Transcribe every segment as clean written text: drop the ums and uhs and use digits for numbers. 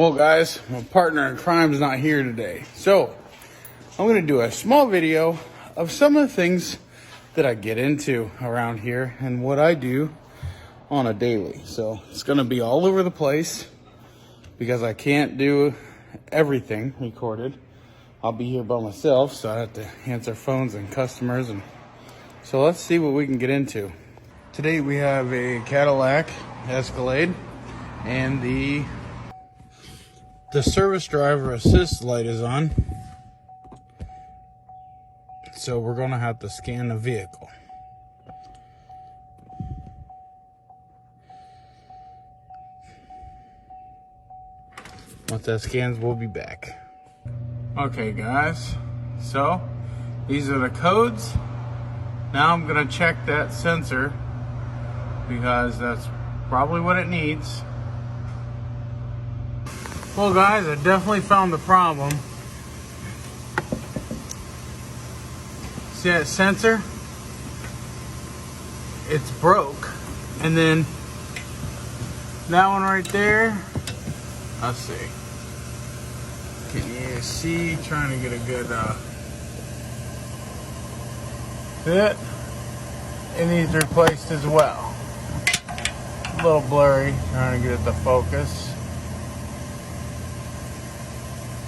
Well guys, my partner in crime is not here today. So I'm going to do a small video of some of the things that I get into around here and what I do on a daily. So it's going to be all over the place because I can't do everything recorded. I'll be here by myself, so I have to answer phones and customers. And so let's see what we can get into. Today we have a Cadillac Escalade and the service driver assist light is on. So we're gonna have to scan the vehicle. Once that scans, we'll be back. Okay guys, so these are the codes. Now I'm gonna check that sensor because that's probably what it needs. Well guys, I definitely found the problem. See that sensor? It's broke. And then that one right there, let's see. Can you see? Trying to get a good fit. It needs replaced as well. A little blurry, trying to get it to focus.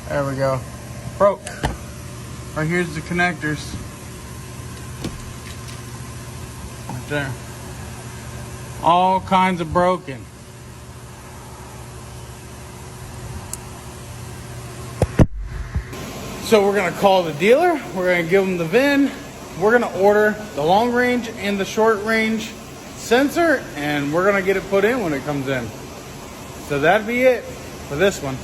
There we go. Broke. Right here's the connectors. Right there. All kinds of broken. So we're gonna call the dealer. We're gonna give them the VIN. We're gonna order the long range and the short range sensor, and we're gonna get it put in when it comes in. So that'd be it for this one.